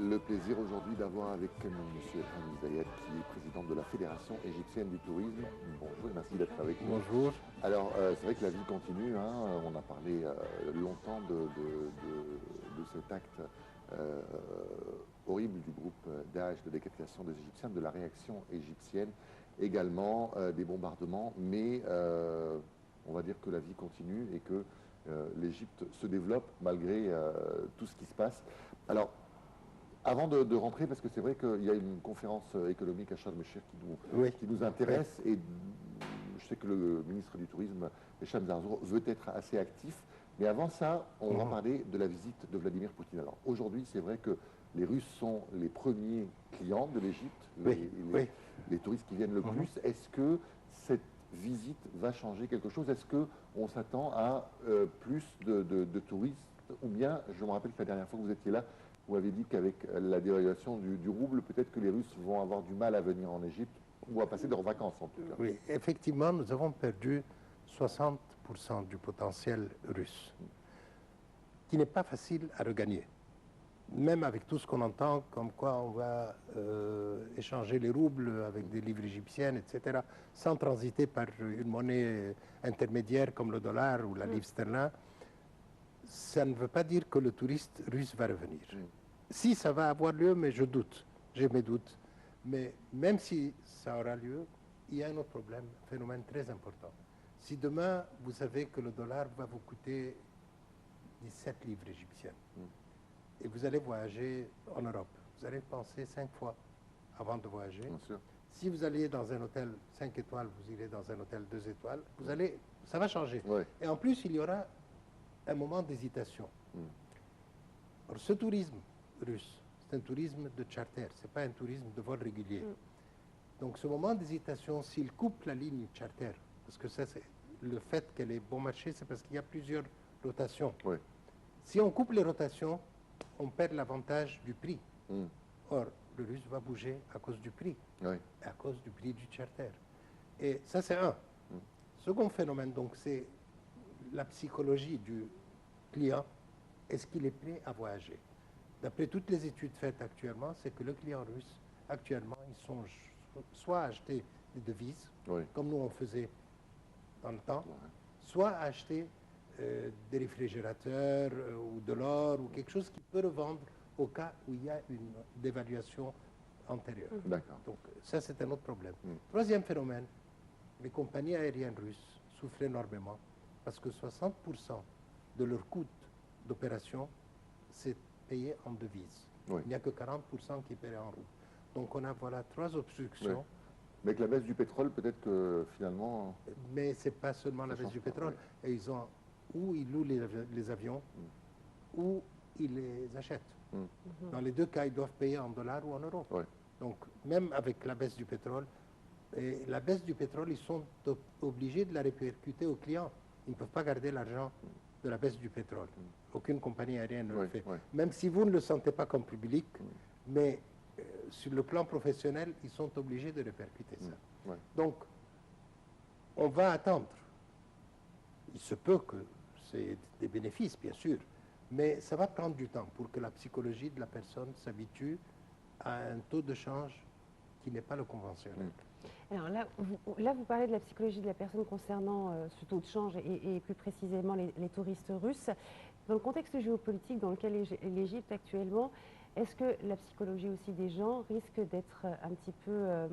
le plaisir aujourd'hui d'avoir avec nous M. Hamid Zayed, qui est président de la Fédération égyptienne du tourisme. Bonjour et merci d'être avec nous. Bonjour. Alors, c'est vrai que la vie continue, hein. On a parlé longtemps de cet acte horrible du groupe Daesh, de décapitation des Égyptiens, de la réaction égyptienne, également des bombardements, mais on va dire que la vie continue et que l'Égypte se développe malgré tout ce qui se passe. Alors, avant de rentrer, parce que c'est vrai qu'il y a une conférence économique à Sharm el-Sheikh qui nous intéresse, et je sais que le ministre du Tourisme, Hicham Zarzour, veut être assez actif, mais avant ça, on va parler de la visite de Vladimir Poutine. Alors aujourd'hui, c'est vrai que les Russes sont les premiers clients de l'Égypte, les touristes qui viennent le plus. Est-ce que cette visite va changer quelque chose? Est-ce qu'on s'attend à plus de touristes? Ou bien, je me rappelle que la dernière fois que vous étiez là, vous avez dit qu'avec la dévaluation du rouble, peut-être que les Russes vont avoir du mal à venir en Égypte ou à passer leurs vacances en tout cas. Oui, effectivement, nous avons perdu 60% du potentiel russe, qui n'est pas facile à regagner. Même avec tout ce qu'on entend, comme quoi on va échanger les roubles avec des livres égyptiennes, etc., sans transiter par une monnaie intermédiaire comme le dollar ou la livre sterling, ça ne veut pas dire que le touriste russe va revenir. Si ça va avoir lieu, mais je doute, j'ai mes doutes. Mais même si ça aura lieu, il y a un autre problème, un phénomène très important. Si demain, vous savez que le dollar va vous coûter 17 livres égyptiennes, et vous allez voyager en Europe, vous allez penser 5 fois avant de voyager. Bien sûr. Si vous allez dans un hôtel 5 étoiles, vous irez dans un hôtel 2 étoiles, ça va changer. Et en plus, il y aura un moment d'hésitation. Alors, ce tourisme russe, c'est un tourisme de charter, ce n'est pas un tourisme de vol régulier. Donc ce moment d'hésitation, s'il coupe la ligne charter, parce que ça, c'est le fait qu'elle est bon marché, c'est parce qu'il y a plusieurs rotations. Si on coupe les rotations, on perd l'avantage du prix. Or, le russe va bouger à cause du prix, à cause du prix du charter. Et ça, c'est un. Second phénomène, donc, c'est la psychologie du client. Est-ce qu'il est prêt à voyager? D'après toutes les études faites actuellement, c'est que le client russe, actuellement, il songe soit à acheter des devises, comme nous on faisait dans le temps, soit à acheter des réfrigérateurs ou de l'or ou quelque chose qui peut revendre au cas où il y a une dévaluation antérieure. Donc ça, c'est un autre problème. Troisième phénomène, les compagnies aériennes russes souffrent énormément parce que 60% de leur coût d'opération, c'est payé en devises. Il n'y a que 40% qui est payé en roubles. Donc on a voilà 3 obstructions. Mais avec la baisse du pétrole, peut-être que finalement... Mais ce n'est pas seulement la baisse du pétrole. Et ils ont, ou ils louent les avions, ou ils les achètent. Dans les deux cas, ils doivent payer en dollars ou en euros. Donc même avec la baisse du pétrole, et la baisse du pétrole, ils sont obligés de la répercuter aux clients. Ils ne peuvent pas garder l'argent de la baisse du pétrole. Aucune compagnie aérienne ne le fait. Même si vous ne le sentez pas comme public, mais sur le plan professionnel, ils sont obligés de répercuter ça. Donc, on va attendre. Il se peut que c'est des bénéfices, bien sûr, mais ça va prendre du temps pour que la psychologie de la personne s'habitue à un taux de change qui n'est pas le conventionnel. Alors là, vous parlez de la psychologie de la personne concernant ce taux de change et plus précisément les touristes russes. Dans le contexte géopolitique dans lequel est l'Égypte actuellement, est-ce que la psychologie aussi des gens risque d'être un petit peu,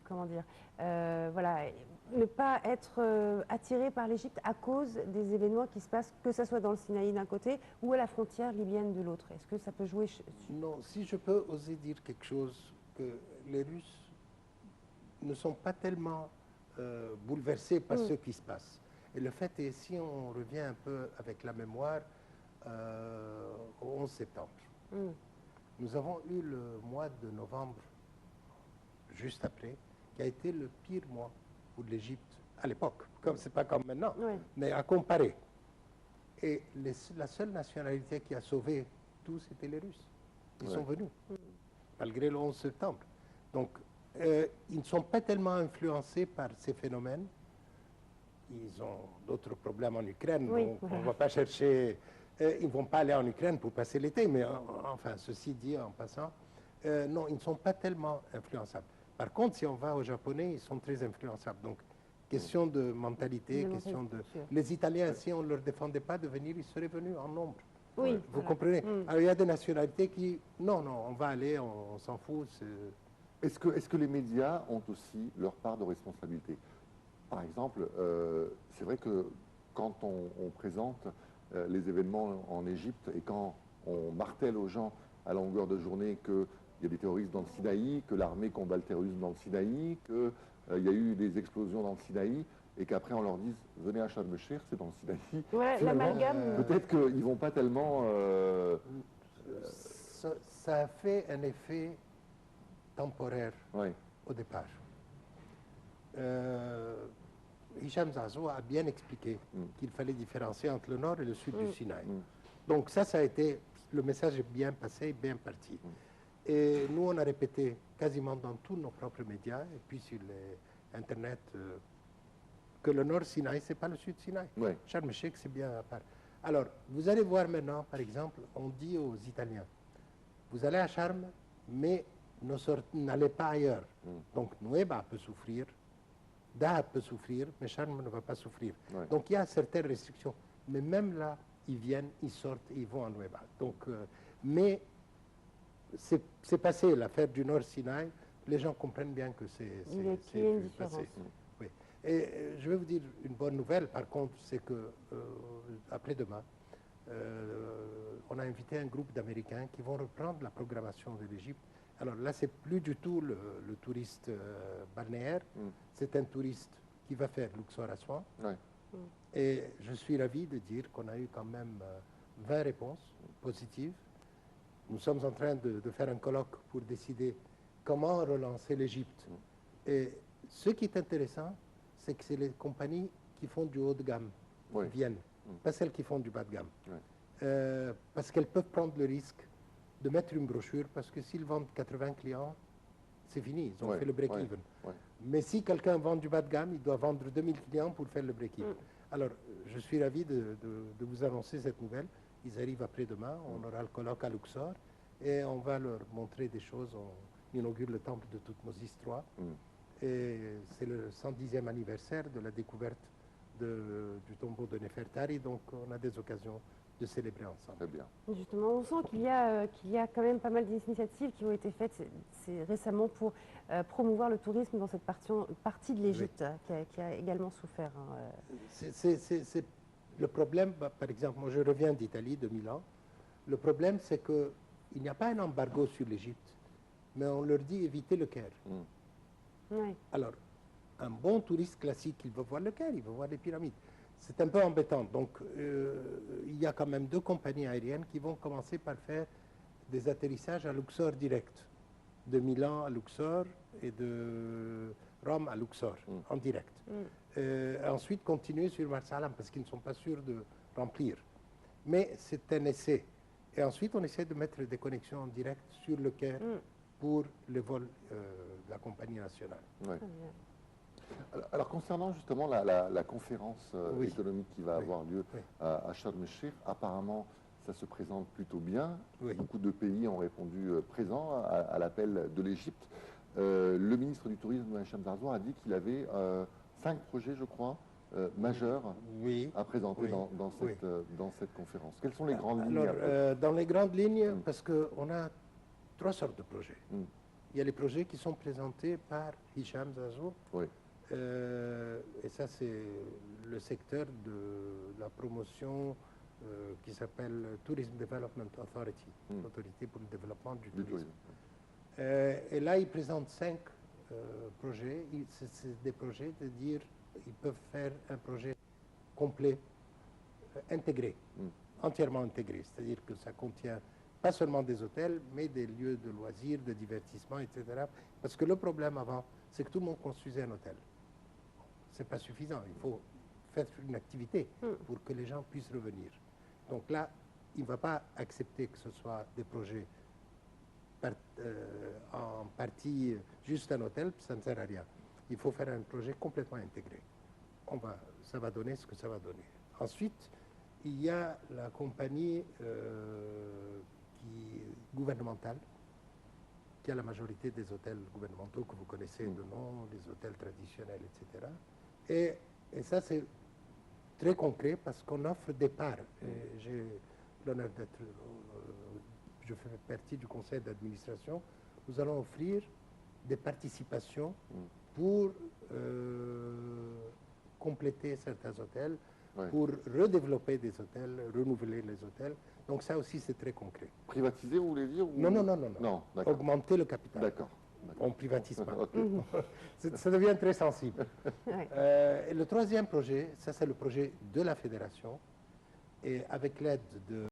comment dire, voilà, ne pas être attiré par l'Égypte à cause des événements qui se passent, que ce soit dans le Sinaï d'un côté ou à la frontière libyenne de l'autre? Est-ce que ça peut jouer? Non, si je peux oser dire quelque chose, que les Russes ne sont pas tellement bouleversés par ce qui se passe. Et le fait est, si on revient un peu avec la mémoire, au 11 septembre, nous avons eu le mois de novembre, juste après, qui a été le pire mois pour l'Égypte à l'époque. Comme c'est pas comme maintenant, mais à comparer. Et la seule nationalité qui a sauvé tout, c'était les Russes. Ils sont venus, malgré le 11 septembre. Donc, ils ne sont pas tellement influencés par ces phénomènes. Ils ont d'autres problèmes en Ukraine, donc on ne va pas chercher Ils ne vont pas aller en Ukraine pour passer l'été, mais enfin, ceci dit en passant, non, ils ne sont pas tellement influençables. Par contre, si on va aux Japonais, ils sont très influençables. Donc, question de mentalité, question de... Les Italiens, si on ne leur défendait pas de venir, ils seraient venus en nombre. Oui, vous comprenez. Alors, il y a des nationalités qui... Non, non, on va aller, on s'en fout. Est-ce que les médias ont aussi leur part de responsabilité? Par exemple, c'est vrai que quand on présente les événements en Égypte et quand on martèle aux gens à longueur de journée qu'il y a des terroristes dans le Sinaï, que l'armée combat le terrorisme dans le Sinaï, qu'il y a eu des explosions dans le Sinaï, et qu'après on leur dise venez à Sharm el-Sheikh, c'est dans le Sinaï. Ouais, l'amalgame. Peut-être qu'ils ne vont pas tellement... Ça a fait un effet temporaire au départ. Hicham Zazo a bien expliqué qu'il fallait différencier entre le nord et le sud du Sinaï. Donc ça a été, le message est bien passé, bien parti. Et nous, on a répété quasiment dans tous nos propres médias, et puis sur Internet, que le nord Sinaï, ce n'est pas le sud Sinaï. Sharm el-Sheikh, c'est bien à part. Alors, vous allez voir maintenant, par exemple, on dit aux Italiens, vous allez à Sharm, mais n'allez pas ailleurs. Donc, Nueva peut souffrir, Dahab peut souffrir, mais Sharm ne va pas souffrir. Donc, il y a certaines restrictions. Mais même là, ils viennent, ils sortent, ils vont à Nueva. Donc, mais c'est passé, l'affaire du Nord Sinaï. Les gens comprennent bien que c'est passé. Oui. Et je vais vous dire une bonne nouvelle, par contre, c'est que après-demain, on a invité un groupe d'Américains qui vont reprendre la programmation de l'Égypte. Alors là, c'est plus du tout le touriste balnéaire, c'est un touriste qui va faire Luxor-Aswan. Et je suis ravi de dire qu'on a eu quand même 20 réponses positives. Nous sommes en train de faire un colloque pour décider comment relancer l'Égypte. Et ce qui est intéressant, c'est que c'est les compagnies qui font du haut de gamme qui viennent, pas celles qui font du bas de gamme. Parce qu'elles peuvent prendre le risque de mettre une brochure, parce que s'ils vendent 80 clients, c'est fini, ils ont fait le break-even. Mais si quelqu'un vend du bas de gamme, il doit vendre 2000 clients pour faire le break-even. Alors, je suis ravi de vous annoncer cette nouvelle. Ils arrivent après-demain, on aura le colloque à Luxor, et on va leur montrer des choses. On inaugure le temple de Toutmôsis III, et c'est le 110e anniversaire de la découverte du tombeau de Nefertari, donc on a des occasions de célébrer ensemble. Très bien. Justement, on sent qu'il y a quand même pas mal d'initiatives qui ont été faites récemment pour promouvoir le tourisme dans cette partie de l'Égypte qui a également souffert. C'est le problème, par exemple, moi je reviens d'Italie, de Milan. Le problème, c'est qu'il n'y a pas un embargo sur l'Égypte, mais on leur dit évitez le Caire. Alors, un bon touriste classique, il veut voir le Caire, il veut voir les pyramides. C'est un peu embêtant. Donc, il y a quand même 2 compagnies aériennes qui vont commencer par faire des atterrissages à Luxor direct. De Milan à Luxor et de Rome à Luxor, en direct. Ensuite, continuer sur Marsalam, parce qu'ils ne sont pas sûrs de remplir. Mais c'est un essai. Et ensuite, on essaie de mettre des connexions en direct sur le Caire pour les vols de la compagnie nationale. Alors, concernant justement la conférence économique qui va avoir lieu à Sharm el-Sheikh, apparemment, ça se présente plutôt bien. Beaucoup de pays ont répondu présents à l'appel de l'Égypte. Le ministre du Tourisme, Hicham Zazo, a dit qu'il avait 5 projets, je crois, majeurs à présenter dans cette conférence. Quelles sont les grandes lignes? Dans les grandes lignes, parce qu'on a 3 sortes de projets. Il y a les projets qui sont présentés par Hicham Zazo. Et ça, c'est le secteur de la promotion qui s'appelle Tourism Development Authority, l'autorité pour le développement du tourisme. Et là, ils présentent 5 projets. C'est des projets de dire ils peuvent faire un projet complet, intégré, entièrement intégré. C'est-à-dire que ça contient pas seulement des hôtels, mais des lieux de loisirs, de divertissement, etc. Parce que le problème avant, c'est que tout le monde construisait un hôtel. Ce n'est pas suffisant. Il faut faire une activité pour que les gens puissent revenir. Donc là, il ne va pas accepter que ce soit des projets en partie juste un hôtel, ça ne sert à rien. Il faut faire un projet complètement intégré. Ça va donner ce que ça va donner. Ensuite, il y a la compagnie gouvernementale, qui a la majorité des hôtels gouvernementaux que vous connaissez de nom, les hôtels traditionnels, etc. Et ça, c'est très concret parce qu'on offre des parts. J'ai l'honneur d'être, je fais partie du conseil d'administration. Nous allons offrir des participations pour compléter certains hôtels, pour redévelopper des hôtels, renouveler les hôtels. Donc ça aussi, c'est très concret. Privatiser, vous voulez dire ou... Non. Augmenter le capital. D'accord. On ne privatise pas. Okay. Ça devient très sensible. Et le troisième projet, ça c'est le projet de la fédération. Et avec l'aide de